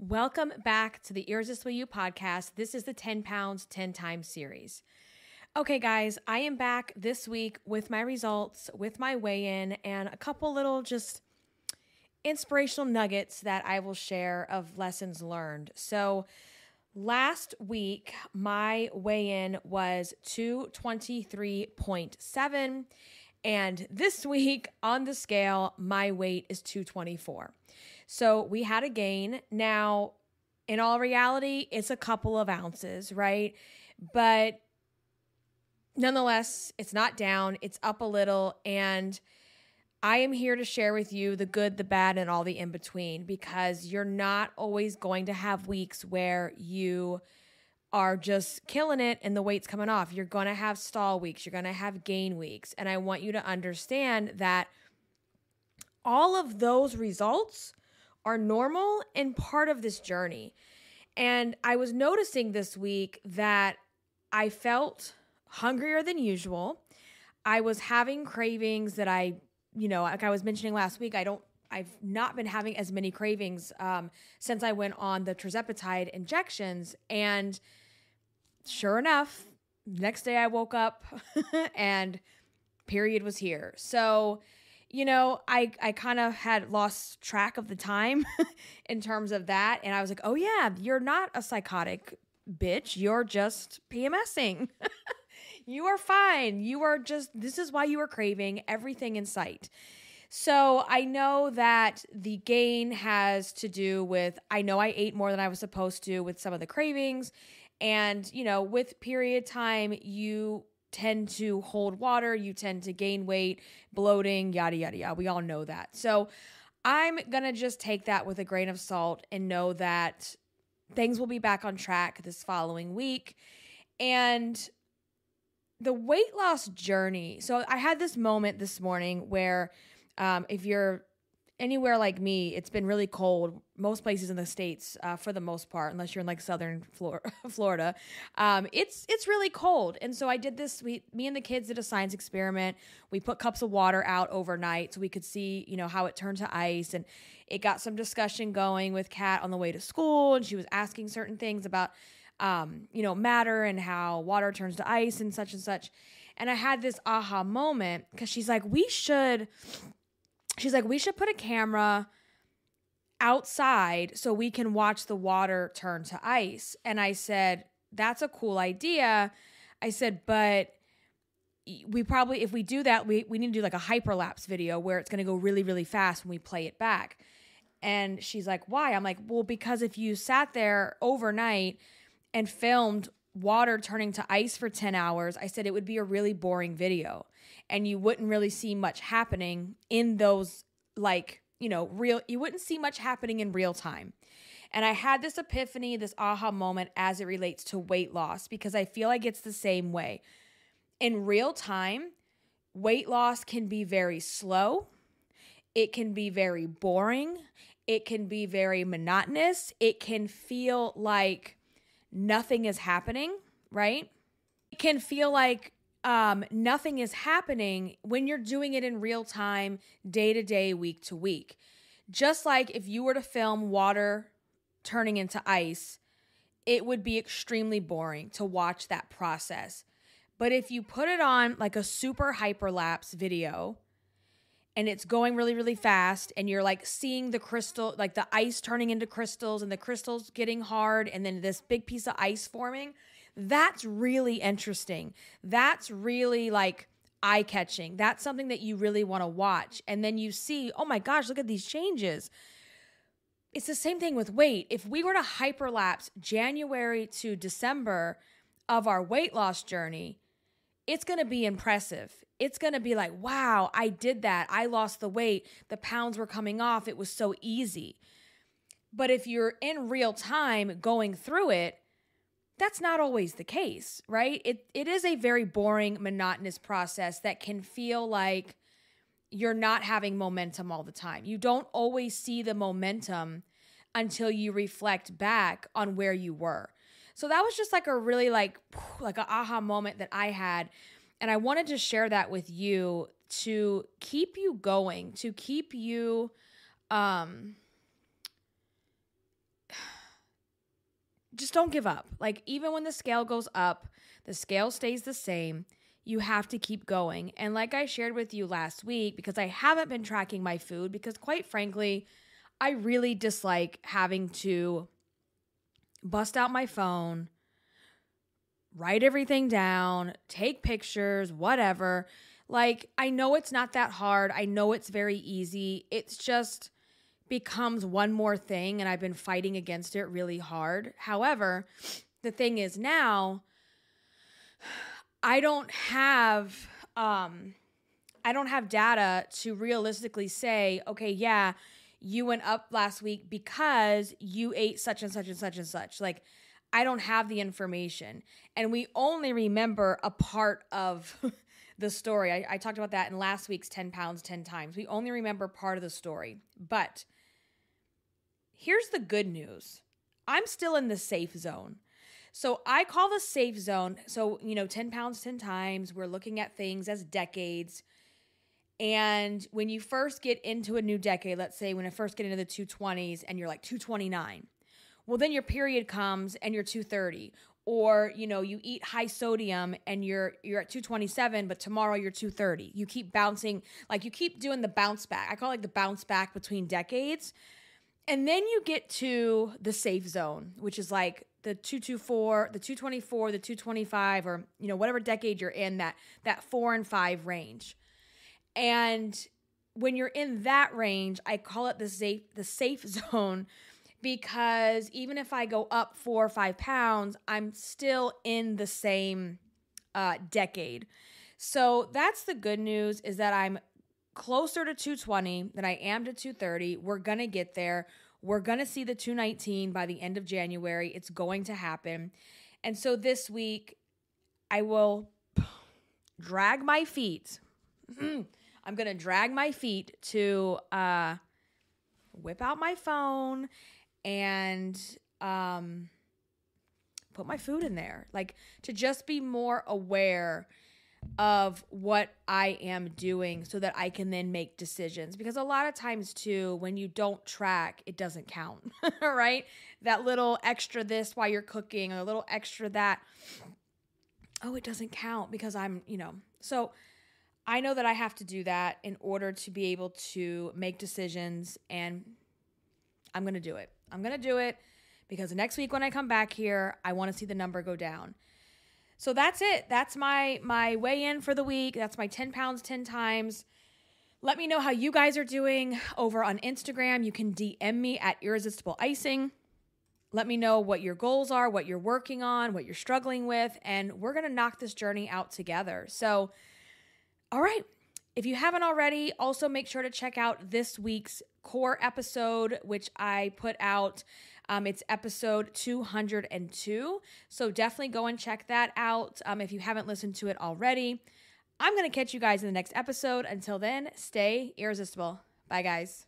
Welcome back to the Irresistible You podcast. This is the 10 pounds, 10 times series. Okay, guys, I am back this week with my results, with my weigh-in, and a couple little just inspirational nuggets that I will share of lessons learned. So last week, my weigh-in was 223.7, and this week on the scale, my weight is 224. So we had a gain. Now, in all reality, it's a couple of ounces, right? But nonetheless, it's not down, it's up a little, and I am here to share with you the good, the bad, and all the in-between, because you're not always going to have weeks where you are just killing it and the weight's coming off. You're going to have stall weeks, you're going to have gain weeks, and I want you to understand that all of those results are normal and part of this journey. And I was noticing this week that I felt hungrier than usual. I was having cravings that like I was mentioning last week, I've not been having as many cravings since I went on the tirzepatide injections. And sure enough, next day I woke up and period was here. So I kind of had lost track of the time in terms of that. And I was like, oh yeah, you're not a psychotic bitch. You're just PMSing. You are fine. This is why you are craving everything in sight. So I know that the gain has to do with, I know I ate more than I was supposed to with some of the cravings. And, with period time, you tend to hold water, you tend to gain weight, bloating, yada, yada, yada. We all know that. So I'm going to just take that with a grain of salt and know that things will be back on track this following week. And the weight loss journey. So I had this moment this morning where if you're anywhere like me, it's been really cold. Most places in the States, for the most part, unless you're in like southern Florida, it's really cold. And so I did this. Me and the kids did a science experiment. We put cups of water out overnight so we could see, how it turned to ice. And it got some discussion going with Kat on the way to school, and she was asking certain things about, matter and how water turns to ice and such and such. And I had this aha moment because she's like, we should put a camera outside so we can watch the water turn to ice. And I said, that's a cool idea. I said, but we probably, if we do that, we need to do like a hyperlapse video where it's going to go really, really fast when we play it back. And she's like, why? I'm like, well, because if you sat there overnight and filmed water turning to ice for 10 hours, I said it would be a really boring video and you wouldn't really see much happening in those you wouldn't see much happening in real time. And I had this epiphany, this aha moment as it relates to weight loss, because I feel like it's the same way. In real time, weight loss can be very slow. It can be very boring. It can be very monotonous. It can feel like nothing is happening, right? It can feel like nothing is happening when you're doing it in real time, day to day, week to week. Just like if you were to film water turning into ice, it would be extremely boring to watch that process. But if you put it on like a super hyperlapse video and it's going really, really fast and you're like seeing the crystal, like the ice turning into crystals and the crystals getting hard and then this big piece of ice forming, that's really interesting. That's really like eye-catching. That's something that you really want to watch. And then you see, oh my gosh, look at these changes. It's the same thing with weight. If we were to hyperlapse January to December of our weight loss journey, it's going to be impressive. It's going to be like, wow, I did that. I lost the weight. The pounds were coming off. It was so easy. But if you're in real time going through it, that's not always the case, right? It is a very boring, monotonous process that can feel like you're not having momentum all the time. You don't always see the momentum until you reflect back on where you were. So that was just like a really like an aha moment that I had. And I wanted to share that with you to keep you going, to keep you just don't give up. Like, even when the scale goes up, the scale stays the same. You have to keep going. And like I shared with you last week, because I haven't been tracking my food, because quite frankly, I really dislike having to bust out my phone, write everything down, take pictures, whatever. Like, I know it's not that hard. I know it's very easy. It's just becomes one more thing, and I've been fighting against it really hard. However, the thing is now, I don't have data to realistically say, okay, yeah, you went up last week because you ate such and such and such and such. Like, I don't have the information. And we only remember a part of the story. I talked about that in last week's 10 pounds, 10 times. We only remember part of the story. But here's the good news. I'm still in the safe zone. So I call the safe zone. So, 10 pounds, 10 times. We're looking at things as decades. And when you first get into a new decade, let's say when I first get into the 220s and you're like 229, well, then your period comes and you're 230. Or, you eat high sodium and you're at 227, but tomorrow you're 230. You keep bouncing, like you keep doing the bounce back. I call it like the bounce back between decades. And then you get to the safe zone, which is like the 224, the 224, the 225, or, whatever decade you're in, that 4 and 5 range. And when you're in that range, I call it the safe zone, because even if I go up 4 or 5 pounds, I'm still in the same decade. So that's the good news, is that I'm closer to 220 than I am to 230. We're going to get there. We're going to see the 219 by the end of January. It's going to happen. And so this week, I will drag my feet. I'm going to drag my feet to whip out my phone and put my food in there. Like, to just be more aware of what I am doing so that I can then make decisions. Because a lot of times too, when you don't track, it doesn't count, right? That little extra this while you're cooking, or a little extra that, oh, it doesn't count because I'm, so I know that I have to do that in order to be able to make decisions, and I'm going to do it. I'm going to do it because next week when I come back here, I want to see the number go down. So that's it. That's my weigh in for the week. That's my 10 pounds, 10 times. Let me know how you guys are doing over on Instagram. You can DM me at Irresistible Icing. Let me know what your goals are, what you're working on, what you're struggling with, and we're going to knock this journey out together. So, all right. If you haven't already, also make sure to check out this week's core episode, which I put out. It's episode 202. So definitely go and check that out if you haven't listened to it already. I'm going to catch you guys in the next episode. Until then, stay irresistible. Bye, guys.